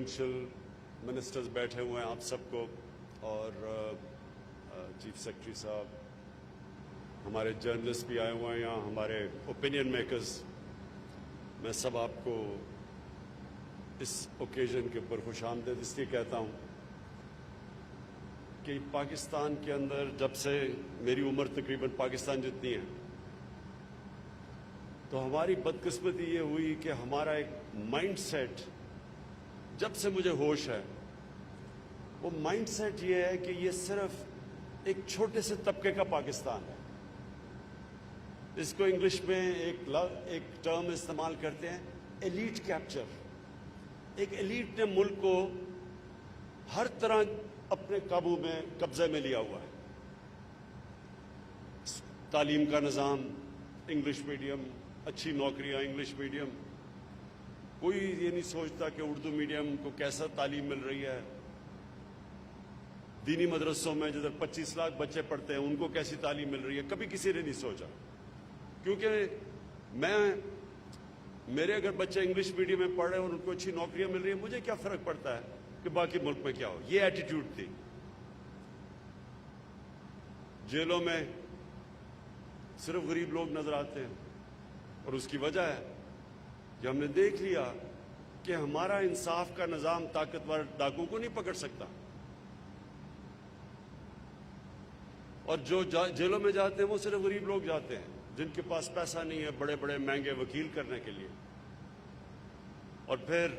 Provincial ministers بیٹھے ہوئے ہیں آپ سب کو، اور چیف سیکرٹری صاحب، ہمارے جرنلسٹ بھی آئے ہوئے ہیں یہاں، ہمارے اوپینین میکرز، میں سب آپ کو اس اوکیزن کے اوپر خوش آمدید اس لیے کہتا ہوں کہ پاکستان کے اندر جب سے میری عمر تقریباً پاکستان جتنی ہے، تو ہماری بدقسمتی یہ ہوئی کہ ہمارا ایک مائنڈ سیٹ، جب سے مجھے ہوش ہے، وہ مائنڈ سیٹ یہ ہے کہ یہ صرف ایک چھوٹے سے طبقے کا پاکستان ہے۔ اس کو انگلش میں ایک ٹرم استعمال کرتے ہیں، ایلیٹ کیپچر۔ ایک ایلیٹ نے ملک کو ہر طرح اپنے قابو میں، قبضے میں لیا ہوا ہے۔ تعلیم کا نظام انگلش میڈیم، اچھی نوکریاں انگلش میڈیم، کوئی یہ نہیں سوچتا کہ اردو میڈیم کو کیسا تعلیم مل رہی ہے۔ دینی مدرسوں میں جدھر 25 لاکھ بچے پڑھتے ہیں ان کو کیسی تعلیم مل رہی ہے، کبھی کسی نے نہیں سوچا۔ کیونکہ میرے اگر بچے انگلش میڈیم میں پڑھ رہے ہیں اور ان کو اچھی نوکریاں مل رہی ہیں، مجھے کیا فرق پڑتا ہے کہ باقی ملک میں کیا ہو۔ یہ ایٹیٹیوڈ تھی۔ جیلوں میں صرف غریب لوگ نظر آتے ہیں، اور اس کی وجہ ہے کہ ہم نے دیکھ لیا کہ ہمارا انصاف کا نظام طاقتور ڈاکو کو نہیں پکڑ سکتا، اور جو جیلوں میں جاتے ہیں وہ صرف غریب لوگ جاتے ہیں جن کے پاس پیسہ نہیں ہے بڑے بڑے مہنگے وکیل کرنے کے لیے۔ اور پھر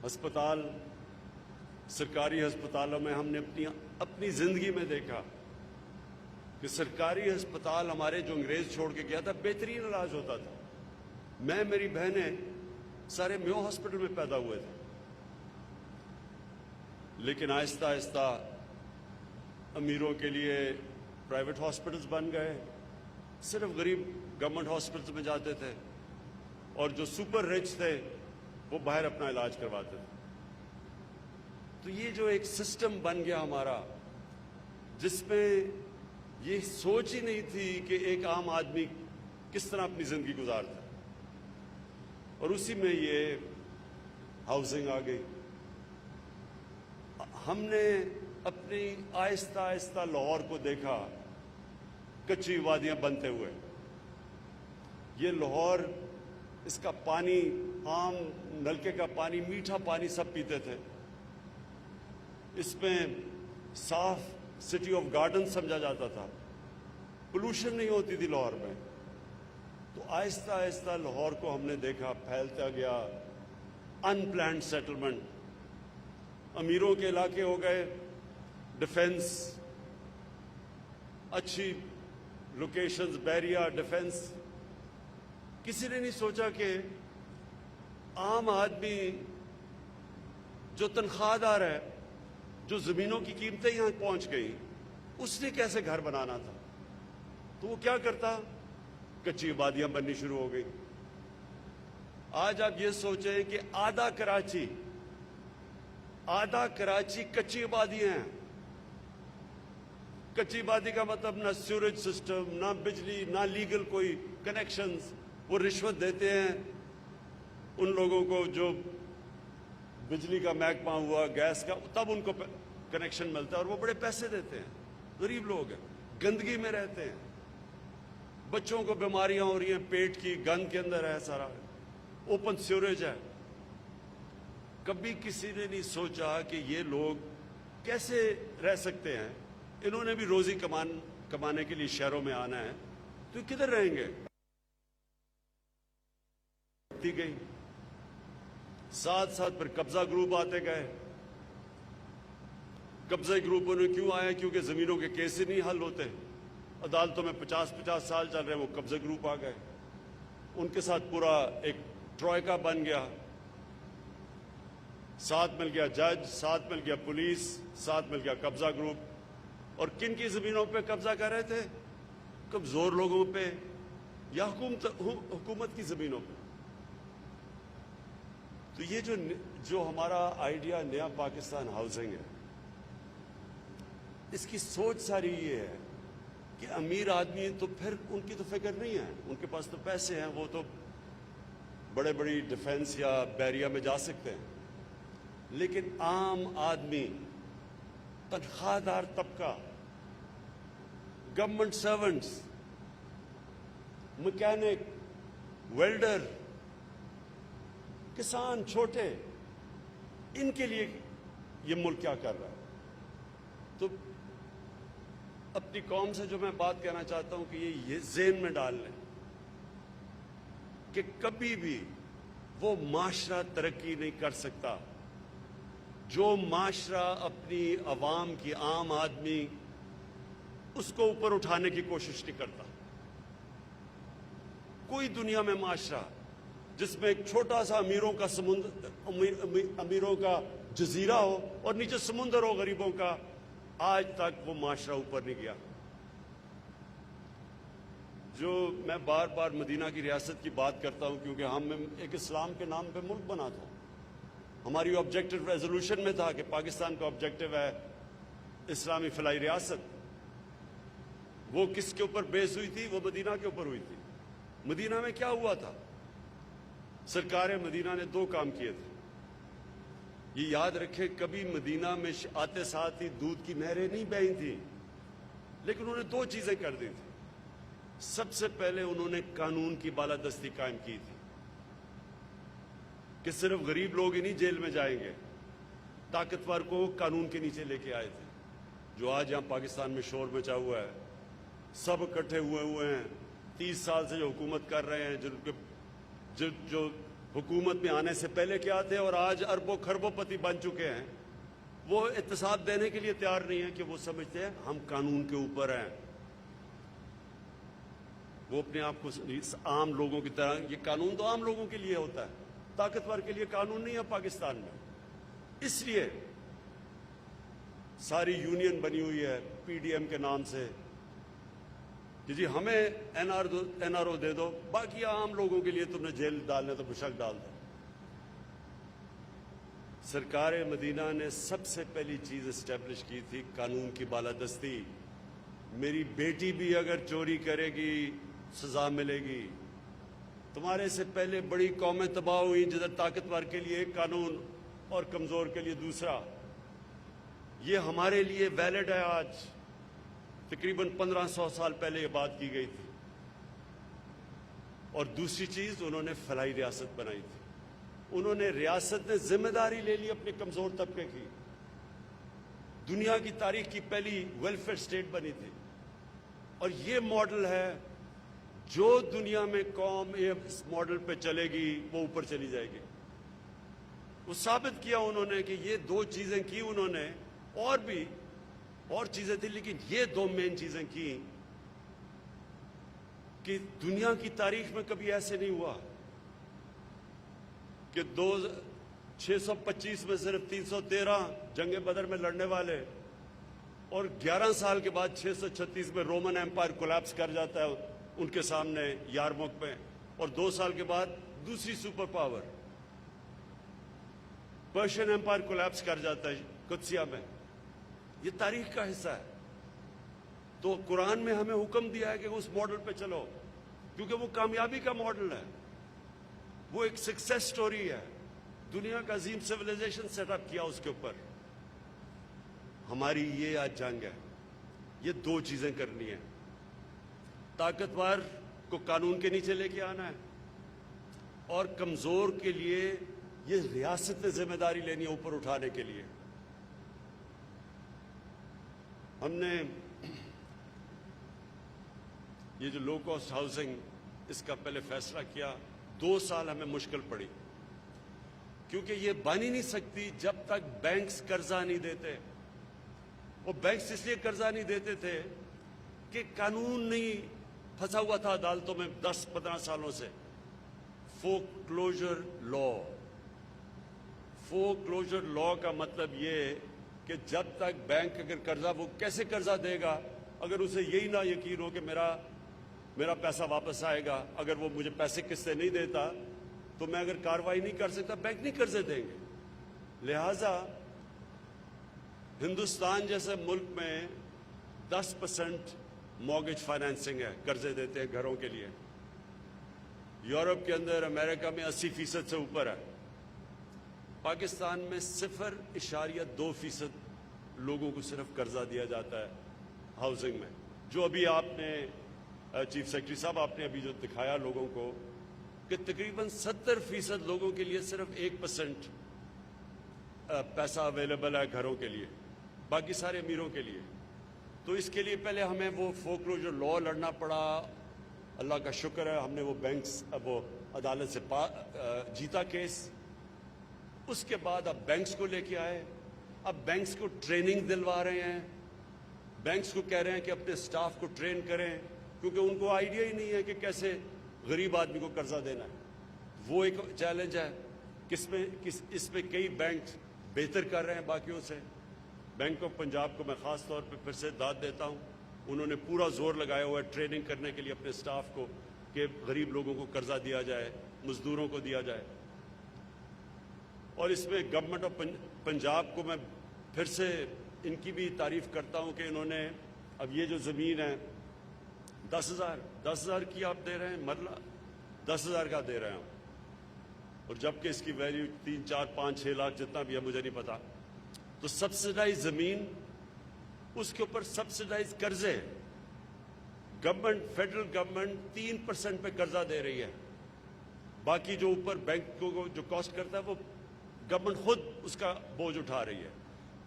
ہسپتال، سرکاری ہسپتالوں میں ہم نے اپنی زندگی میں دیکھا کہ سرکاری ہسپتال ہمارے جو انگریز چھوڑ کے گیا تھا، بہترین علاج ہوتا تھا۔ میری بہنیں سارے میو ہاسپٹل میں پیدا ہوئے تھے، لیکن آہستہ آہستہ امیروں کے لیے پرائیویٹ ہاسپٹلز بن گئے، صرف غریب گورنمنٹ ہاسپٹلز میں جاتے تھے، اور جو سپر رچ تھے وہ باہر اپنا علاج کرواتے تھے۔ تو یہ جو ایک سسٹم بن گیا ہمارا، جس میں یہ سوچ ہی نہیں تھی کہ ایک عام آدمی کس طرح اپنی زندگی گزارتا ہے، اور اسی میں یہ ہاؤسنگ آ گئی۔ ہم نے اپنی آہستہ آہستہ لاہور کو دیکھا کچی وادیاں بنتے ہوئے۔ یہ لاہور، اس کا پانی، عام نلکے کا پانی، میٹھا پانی سب پیتے تھے، اس میں صاف سٹی آف گارڈن سمجھا جاتا تھا، پولوشن نہیں ہوتی تھی لاہور میں۔ تو آہستہ آہستہ لاہور کو ہم نے دیکھا پھیلتا گیا، ان پلانڈ سیٹلمنٹ، امیروں کے علاقے ہو گئے، ڈیفنس، اچھی لوکیشنز، بیریا، ڈیفنس۔ کسی نے نہیں سوچا کہ عام آدمی جو تنخواہ دار ہے، جو زمینوں کی قیمتیں یہاں پہنچ گئی، اس نے کیسے گھر بنانا تھا۔ تو وہ کیا کرتا؟ کچی آبادیاں بننی شروع ہو گئی۔ آج آپ یہ سوچیں کہ آدھا کراچی کچی آبادیاں ہیں۔ کچی آبادی کا مطلب نہ سیوریج سسٹم، نہ بجلی، نہ لیگل کوئی کنیکشنز۔ وہ رشوت دیتے ہیں ان لوگوں کو جو بجلی کا محکمہ ہوا، گیس کا، تب ان کو کنیکشن ملتا ہے، اور وہ بڑے پیسے دیتے ہیں۔ غریب لوگ ہیں، گندگی میں رہتے ہیں، بچوں کو بیماریاں ہو رہی ہیں، پیٹ کی گند کے اندر ہے سارا، اوپن سیوریج ہے۔ کبھی کسی نے نہیں سوچا کہ یہ لوگ کیسے رہ سکتے ہیں۔ انہوں نے بھی روزی کمانے کے لیے شہروں میں آنا ہے، تو کدھر رہیں گے؟ گئی ساتھ ساتھ پھر قبضہ گروپ آتے گئے۔ قبضہ گروپوں نے کیوں آئے؟ کیونکہ زمینوں کے کیس ہی نہیں حل ہوتے، عدالتوں میں 50 سال چل رہے ہیں، وہ قبضہ گروپ آ گئے، ان کے ساتھ پورا ایک ٹروئکا بن گیا۔ ساتھ مل گیا جج، ساتھ مل گیا پولیس، ساتھ مل گیا قبضہ گروپ۔ اور کن کی زمینوں پہ قبضہ کر رہے تھے؟ کمزور لوگوں پہ یا حکومت کی زمینوں پہ۔ تو یہ جو ہمارا آئیڈیا نیا پاکستان ہاؤسنگ ہے، اس کی سوچ ساری یہ ہے کہ امیر آدمی تو پھر ان کی تو فکر نہیں ہے، ان کے پاس تو پیسے ہیں، وہ تو बड़े बड़ी डिफेंस या बैरिया में जा सकते हैं, लेकिन आम आदमी, तनख्वाहदार तबका, गवर्नमेंट सर्वेंट्स, मैकेनिक, वेल्डर, किसान छोटे, इनके लिए ये मुल्क क्या कर रहा है? तो अपनी कौम से जो मैं बात कहना चाहता हूं कि ये ज़हन में डाल लें कि कभी भी वो माशरा तरक्की नहीं कर सकता जो माशरा अपनी अवाम की, आम आदमी, उसको ऊपर उठाने की कोशिश नहीं करता। कोई दुनिया में माशरा जिसमें एक छोटा सा अमीरों का समुद्र, अमीरों का जजीरा हो और नीचे समुंदर हो गरीबों का, आज तक वो माशरा ऊपर नहीं गया। जो मैं बार बार मदीना की रियासत की बात करता हूं क्योंकि हम एक इस्लाम के नाम पे मुल्क बना था। हमारी ऑब्जेक्टिव रेजोल्यूशन में था कि पाकिस्तान का ऑब्जेक्टिव है इस्लामी फलाई रियासत। वो किसके ऊपर बेस हुई थी? वो मदीना के ऊपर हुई थी। मदीना में क्या हुआ था? सरकार मदीना ने दो काम किए थे। ये याद रखें, कभी मदीना में आते साथ ही दूध की नहरें नहीं बही थी, लेकिन उन्होंने दो चीजें कर दी थी। सबसे पहले उन्होंने कानून की बालादस्ती कायम की थी कि सिर्फ गरीब लोग ही नहीं जेल में जाएंगे, ताकतवर को कानून के नीचे लेके आए थे। जो आज यहां पाकिस्तान में शोर मचा हुआ है, सब इकट्ठे हुए हैं, 30 साल से जो हुकूमत कर रहे हैं, जो हुकूमत में आने से पहले क्या थे और आज अरबों खरबोपति बन चुके हैं, वो इत्तेसाब देने के लिए तैयार नहीं है कि वो समझते हैं हम कानून के ऊपर हैं। वो अपने आप को आम लोगों की तरह, ये कानून तो आम लोगों के लिए होता है, ताकतवर के लिए कानून नहीं है पाकिस्तान में। इसलिए सारी यूनियन बनी हुई है पीडीएम के नाम से कि जी हमें एनआरओ दे दो, बाकी आम लोगों के लिए तुमने जेल डालने तो बेशक डाल दो। सरकार मदीना ने सबसे पहली चीज एस्टेब्लिश की थी कानून की बालादस्ती। मेरी बेटी भी अगर चोरी करेगी सजा मिलेगी। तुम्हारे से पहले बड़ी कौमें तबाह हुई जिधर ताकतवर के लिए एक कानून और कमजोर के लिए दूसरा। ये हमारे लिए वैलिड है। आज तकरीबन 1500 साल पहले ये बात की गई थी। और दूसरी चीज, उन्होंने फलाई रियासत बनाई थी। उन्होंने रियासत ने जिम्मेदारी ले ली अपने कमजोर तबके की। दुनिया की तारीख की पहली वेलफेयर स्टेट बनी थी। और ये मॉडल है, जो दुनिया में कौम इस मॉडल पे चलेगी वो ऊपर चली जाएगी। वो साबित किया उन्होंने कि ये दो चीजें की उन्होंने, और भी और चीजें थी, लेकिन ये दो मेन चीजें की कि दुनिया की तारीख में कभी ऐसे नहीं हुआ कि 625 में सिर्फ 313 जंगे बदर में लड़ने वाले और 11 साल के बाद 636 में रोमन एम्पायर कोलैप्स कर जाता है उनके सामने यारमुख में, और 2 साल के बाद दूसरी super power Persian empire collapse कर जाता है कुदसिया में। ये तारीख का हिस्सा है। तो कुरान में हमें हुक्म दिया है कि उस मॉडल पे चलो, क्योंकि वो कामयाबी का मॉडल है, वो एक सक्सेस स्टोरी है। दुनिया का अजीम सिविलाइजेशन सेटअप किया उसके ऊपर। हमारी ये आज जंग है, ये दो चीजें करनी है। ताकतवर को कानून के नीचे लेके आना है और कमजोर के लिए ये रियासत ने जिम्मेदारी लेनी है ऊपर उठाने के लिए। हमने ये जो लो कॉस्ट हाउसिंग, इसका पहले फैसला किया। 2 साल हमें मुश्किल पड़ी, क्योंकि ये बन ही नहीं सकती जब तक बैंक्स कर्जा नहीं देते। वो बैंक्स इसलिए कर्जा नहीं देते थे कि कानून नहीं फंसा हुआ था अदालतों में 10-15 सालों से। फोरक्लोजर लॉ, फोरक्लोजर लॉ का मतलब ये कि जब तक बैंक अगर कर्जा, वो कैसे कर्जा देगा अगर उसे यही ना यकीन हो कि मेरा पैसा वापस आएगा। अगर वो मुझे पैसे किस्तें नहीं देता तो मैं अगर कार्रवाई नहीं कर सकता, बैंक नहीं कर्जे देंगे। लिहाजा हिंदुस्तान जैसे मुल्क में 10% मॉर्गेज फाइनेंसिंग है, कर्जे देते हैं घरों के लिए। यूरोप के अंदर, अमेरिका में 80% से ऊपर है। पाकिस्तान में 0.2% लोगों को सिर्फ कर्जा दिया जाता है हाउसिंग में। जो अभी आपने चीफ सेक्रेटरी साहब आपने अभी जो दिखाया लोगों को कि तकरीबन 70% लोगों के लिए सिर्फ 1% पैसा अवेलेबल है घरों के लिए, बाकी सारे अमीरों के लिए। तो इसके लिए पहले हमें वो फोकलोजर लॉ लड़ना पड़ा। अल्लाह का शुक्र है हमने वो अदालत से जीता केस। उसके बाद अब बैंक्स को लेके आए, अब बैंक्स को ट्रेनिंग दिलवा रहे हैं, बैंक्स को कह रहे हैं कि अपने स्टाफ को ट्रेन करें, क्योंकि उनको आइडिया ही नहीं है कि कैसे गरीब आदमी को कर्जा देना है। वो एक चैलेंज है इसमें कई बैंक बेहतर कर रहे हैं बाकियों से। बैंक ऑफ पंजाब को मैं ख़ास तौर पे फिर से दाद देता हूँ, उन्होंने पूरा जोर लगाया हुआ है ट्रेनिंग करने के लिए अपने स्टाफ को कि गरीब लोगों को कर्जा दिया जाए, मजदूरों को दिया जाए। और इसमें गवर्नमेंट ऑफ पंजाब को मैं फिर से इनकी भी तारीफ करता हूँ कि इन्होंने अब ये जो ज़मीन है 10,000 की आप दे रहे हैं, मरला 10,000 का दे रहे हैं, और जबकि इसकी वैल्यू 3, 4, 5, 6 लाख जितना भी है मुझे नहीं पता। तो सब्सिडाइज ज़मीन, उसके ऊपर सब्सिडाइज कर्जे, गवर्नमेंट, फेडरल गवर्नमेंट 3% पे कर्जा दे रही है। बाकी जो ऊपर बैंक को जो कॉस्ट करता है वो गवर्नमेंट खुद उसका बोझ उठा रही है।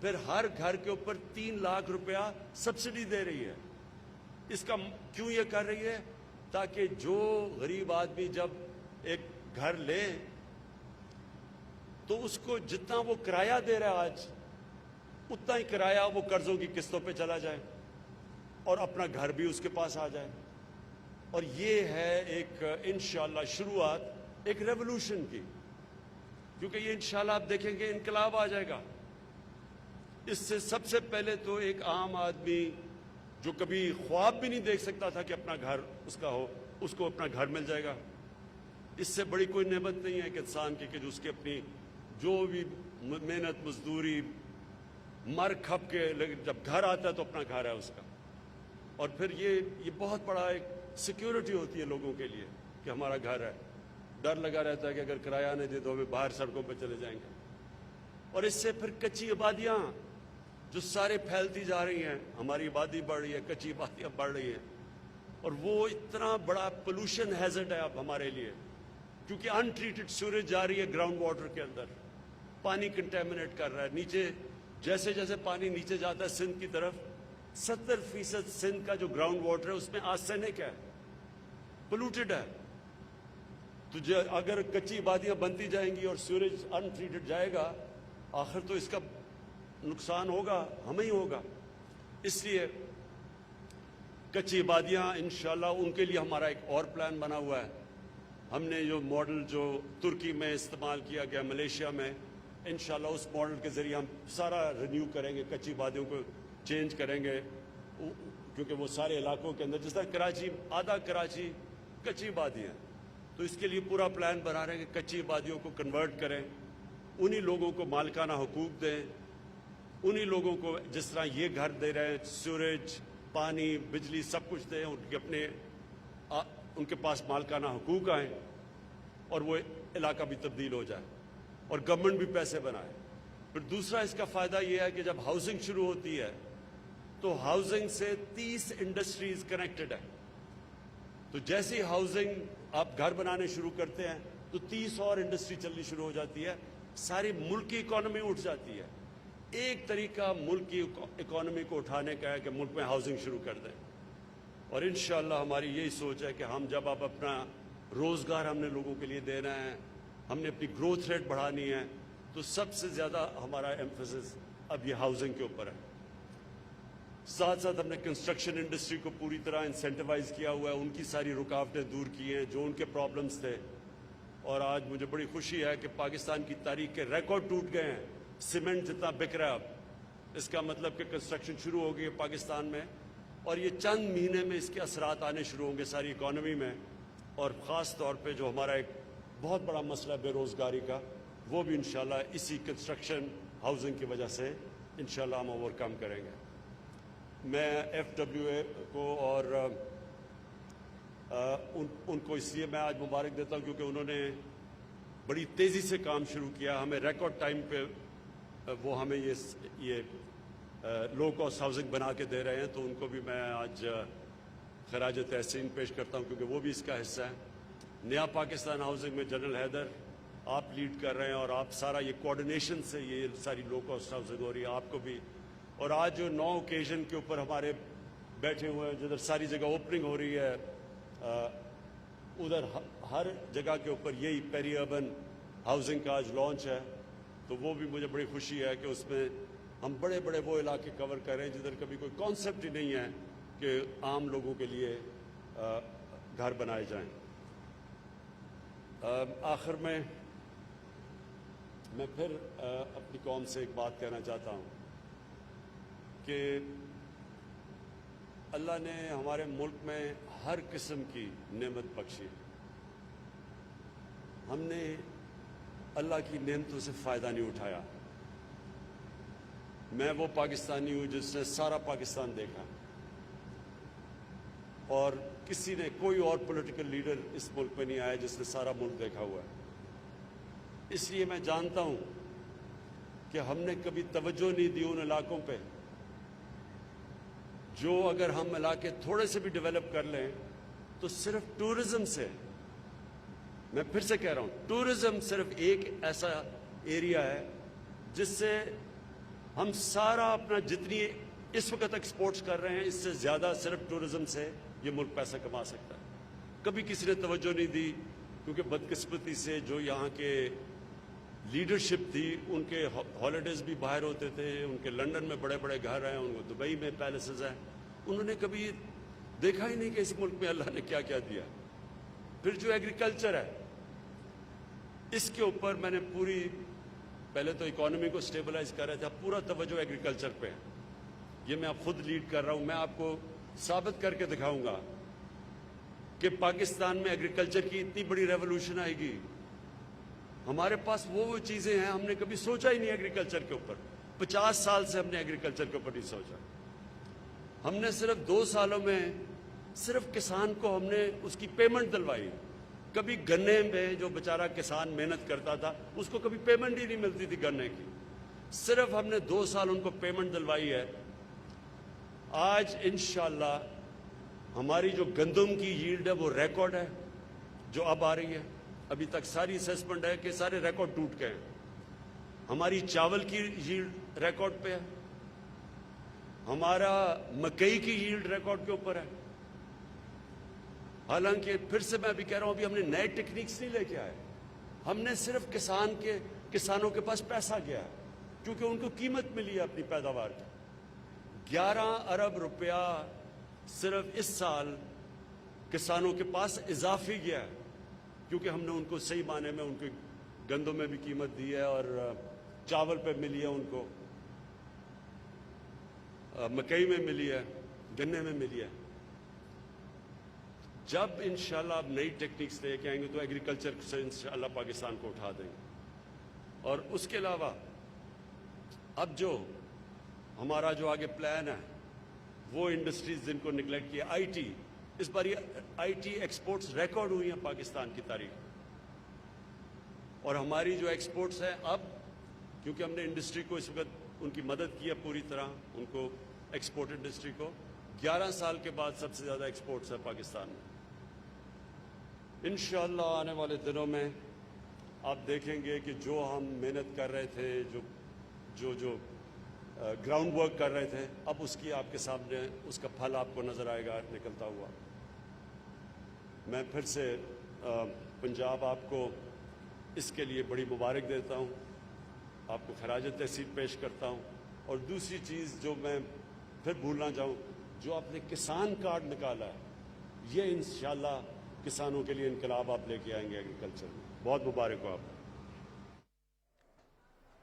फिर हर घर के ऊपर 3 लाख रुपया सब्सिडी दे रही है। इसका क्यों ये कर रही है? ताकि जो गरीब आदमी जब एक घर ले तो उसको जितना वो किराया दे रहा है आज, उतना ही किराया वो कर्जों की किस्तों पे चला जाए और अपना घर भी उसके पास आ जाए। और ये है एक इंशाल्लाह शुरुआत एक रेवोल्यूशन की, क्योंकि ये इंशाल्लाह आप देखेंगे इनकलाब आ जाएगा। इससे सबसे पहले तो एक आम आदमी जो कभी ख्वाब भी नहीं देख सकता था कि अपना घर उसका हो, उसको अपना घर मिल जाएगा। इससे बड़ी कोई नेमत नहीं है कि इंसान की कि जो उसकी अपनी जो भी मेहनत मजदूरी मर खप के, लेकिन जब घर आता है तो अपना घर है उसका। और फिर ये बहुत बड़ा एक सिक्योरिटी होती है लोगों के लिए कि हमारा घर है। डर लगा रहता है कि अगर किराया नहीं दे तो हमें बाहर सड़कों पर चले जाएंगे। और इससे फिर कच्ची आबादियाँ जो सारे फैलती जा रही हैं, हमारी आबादी बढ़ रही है, कच्ची आबादियाँ बढ़ रही हैं, और वो इतना बड़ा पोल्यूशन हैजर्ड है अब हमारे लिए, क्योंकि अनट्रीटेड सीवरेज जा रही है ग्राउंड वाटर के अंदर, पानी कंटेमिनेट कर रहा है नीचे। जैसे जैसे पानी नीचे जाता है सिंध की तरफ, 70% सिंध का जो ग्राउंड वाटर है उसमें आर्सेनिक है, पोल्यूटेड है। तो अगर कच्ची आबादियाँ बनती जाएंगी और सीवरेज अनट्रीटेड जाएगा, आखिर तो इसका नुकसान होगा, हमें ही होगा। इसलिए कच्ची आबादियाँ इंशाल्लाह उनके लिए हमारा एक और प्लान बना हुआ है। हमने जो मॉडल जो तुर्की में इस्तेमाल किया गया, मलेशिया में, इंशाल्लाह उस मॉडल के ज़रिए हम सारा रिन्यू करेंगे, कच्ची आबादियों को चेंज करेंगे, क्योंकि वो सारे इलाकों के अंदर, जिस तरह कराची, आधा कराची कच्ची आबादी है, तो इसके लिए पूरा प्लान बना रहे हैं कि कच्ची आबादियों को कन्वर्ट करें, उन्हीं लोगों को मालिकाना हुकूक दें, उन्हीं लोगों को जिस तरह ये घर दे रहे हैं, सीवरेज, पानी, बिजली सब कुछ दें, उनके पास मालिकाना हुकूक आए और वो इलाका भी तब्दील हो जाए और गवर्नमेंट भी पैसे बनाए। फिर दूसरा इसका फ़ायदा ये है कि जब हाउसिंग शुरू होती है तो हाउसिंग से 30 इंडस्ट्रीज कनेक्टेड है। तो जैसे ही हाउसिंग आप घर बनाने शुरू करते हैं तो 30 और इंडस्ट्री चलनी शुरू हो जाती है, सारी मुल्क की इकॉनमी उठ जाती है। एक तरीका मुल्क की इकॉनमी को उठाने का है कि मुल्क में हाउसिंग शुरू कर दें। और इंशाअल्लाह हमारी यही सोच है कि हम जब अब अपना रोज़गार हमने लोगों के लिए देना है, हमने अपनी ग्रोथ रेट बढ़ानी है, तो सबसे ज़्यादा हमारा एम्फेसिस अब ये हाउसिंग के ऊपर है। साथ साथ हमने कंस्ट्रक्शन इंडस्ट्री को पूरी तरह इंसेंटिवाइज किया हुआ है, उनकी सारी रुकावटें दूर की हैं जो उनके प्रॉब्लम्स थे। और आज मुझे बड़ी खुशी है कि पाकिस्तान की तारीख के रिकॉर्ड टूट गए हैं। सीमेंट जितना बिक रहा है अब, इसका मतलब कि कंस्ट्रक्शन शुरू हो गई है पाकिस्तान में, और ये चंद महीने में इसके असरात आने शुरू होंगे सारी इकॉनमी में। और ख़ास तौर पे जो हमारा एक बहुत बड़ा मसला बेरोज़गारी का, वो भी इंशाल्लाह इसी कंस्ट्रक्शन हाउसिंग की वजह से इंशाल्लाह हम ओवरकम करेंगे। मैं FWA को और उनको इसलिए मैं आज मुबारक देता हूँ क्योंकि उन्होंने बड़ी तेज़ी से काम शुरू किया, हमें रिकॉर्ड टाइम पे वो हमें ये लो कॉस्ट हाउसिंग बना के दे रहे हैं, तो उनको भी मैं आज खराज तहसीन पेश करता हूँ क्योंकि वो भी इसका हिस्सा है। नया पाकिस्तान हाउसिंग में जनरल हैदर आप लीड कर रहे हैं और आप सारा ये कोऑर्डिनेशन से ये सारी लो कॉस्ट हाउसिंग हो रही है, आपको भी। और आज जो 9 ओकेजन के ऊपर हमारे बैठे हुए हैं, जिधर सारी जगह ओपनिंग हो रही है, उधर हर जगह के ऊपर यही पेरी अर्बन हाउसिंग का आज लॉन्च है, तो वो भी मुझे बड़ी खुशी है कि उसमें हम बड़े बड़े वो इलाके कवर कर रहे हैं जिधर कभी कोई कॉन्सेप्ट ही नहीं है कि आम लोगों के लिए घर बनाए जाएं। आखिर में मैं फिर अपनी कौम से एक बात कहना चाहता हूँ कि अल्लाह ने हमारे मुल्क में हर किस्म की नेमत बख्शी, हमने अल्लाह की नेमतों से फ़ायदा नहीं उठाया। मैं वो पाकिस्तानी हूँ जिसने सारा पाकिस्तान देखा और किसी ने, कोई और पॉलिटिकल लीडर इस मुल्क में नहीं आया जिसने सारा मुल्क देखा हुआ है। इसलिए मैं जानता हूँ कि हमने कभी तवज्जो नहीं दी उन इलाकों पे जो अगर हम इलाके थोड़े से भी डेवलप कर लें तो सिर्फ टूरिज्म से, मैं फिर से कह रहा हूँ, टूरिज्म सिर्फ एक ऐसा एरिया है जिससे हम सारा अपना जितनी इस वक्त एक्सपोर्ट्स कर रहे हैं इससे ज़्यादा सिर्फ टूरिज्म से ये मुल्क पैसा कमा सकता है। कभी किसी ने तवज्जो नहीं दी क्योंकि बदकिस्मती से जो यहाँ के लीडरशिप थी उनके हॉलीडेज भी बाहर होते थे, उनके लंदन में बड़े बड़े घर हैं, उनको दुबई में पैलेसेस हैं, उन्होंने कभी देखा ही नहीं कि इस मुल्क में अल्लाह ने क्या क्या दिया। फिर जो एग्रीकल्चर है इसके ऊपर मैंने पूरी, पहले तो इकोनॉमी को स्टेबलाइज कर रहे थे, अब पूरा तवज्जो एग्रीकल्चर पे है। ये मैं अब खुद लीड कर रहा हूँ। मैं आपको साबित करके दिखाऊंगा कि पाकिस्तान में एग्रीकल्चर की इतनी बड़ी रेवोल्यूशन आएगी। हमारे पास वो चीज़ें हैं, हमने कभी सोचा ही नहीं एग्रीकल्चर के ऊपर। 50 साल से हमने एग्रीकल्चर के ऊपर नहीं सोचा। हमने सिर्फ 2 सालों में सिर्फ किसान को हमने उसकी पेमेंट दिलवाई। कभी गन्ने में जो बेचारा किसान मेहनत करता था उसको कभी पेमेंट ही नहीं मिलती थी गन्ने की, सिर्फ हमने 2 साल उनको पेमेंट दिलवाई है। आज इंशाल्लाह हमारी जो गंदम की यील्ड है वो रिकॉर्ड है जो अब आ रही है। अभी तक सारी असेसमेंट है कि सारे रिकॉर्ड टूट गए हैं। हमारी चावल की यील्ड रिकॉर्ड पे है, हमारा मकई की यील्ड रिकॉर्ड के ऊपर है। हालांकि फिर से मैं अभी कह रहा हूं, अभी हमने नए टेक्निक्स नहीं लेके आए, हमने सिर्फ किसानों के पास पैसा गया क्योंकि उनको कीमत मिली है अपनी पैदावार की। 11 अरब रुपया सिर्फ इस साल किसानों के पास इजाफी गया है क्योंकि हमने उनको सही माने में उनके गंदों में भी कीमत दी है और चावल पे मिली है, उनको मकई में मिली है, गन्ने में मिली है। जब इंशाल्लाह अब नई टेक्निक्स लेके आएंगे तो एग्रीकल्चर से इंशाल्लाह पाकिस्तान को उठा देंगे। और उसके अलावा अब जो हमारा जो आगे प्लान है वो इंडस्ट्रीज जिनको निगलेक्ट किया, आईटी, इस बार ये आईटी एक्सपोर्ट्स रिकॉर्ड हुई हैं पाकिस्तान की तारीख। और हमारी जो एक्सपोर्ट्स हैं अब, क्योंकि हमने इंडस्ट्री को इस वक्त उनकी मदद की है पूरी तरह, उनको एक्सपोर्ट इंडस्ट्री को 11 साल के बाद सबसे ज़्यादा एक्सपोर्ट्स है पाकिस्तान में। इंशाअल्लाह आने वाले दिनों में आप देखेंगे कि जो हम मेहनत कर रहे थे, जो ग्राउंड वर्क कर रहे थे, अब उसकी आपके सामने उसका फल आपको नज़र आएगा निकलता हुआ। मैं फिर से पंजाब आपको इसके लिए बड़ी मुबारक देता हूँ, आपको खराज तहसीन पेश करता हूँ। और दूसरी चीज़ जो मैं फिर भूलना चाहूँ, जो आपने किसान कार्ड निकाला है, ये इंशाल्लाह किसानों के लिए इनकलाब आप लेके आएंगे एग्रीकल्चर में। बहुत मुबारक हो आपको।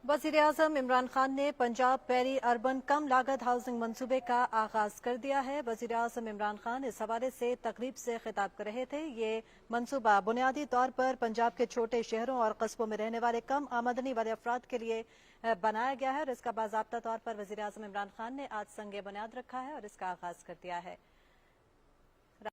वज़ीर-ए-आज़म इमरान खान ने पंजाब पेरी अर्बन कम लागत हाउसिंग मंसूबे का आगाज कर दिया है। वज़ीर-ए-आज़म इमरान खान इस हवाले से तकरीब से खिताब कर रहे थे। ये मंसूबा बुनियादी तौर पर पंजाब के छोटे शहरों और कस्बों में रहने वाले कम आमदनी वाले अफराद के लिए बनाया गया है और इसका बाज़ाब्ता तौर पर वज़ीर-ए-आज़म इमरान खान ने आज संगे बुनियाद रखा है और इसका आगाज कर दिया है।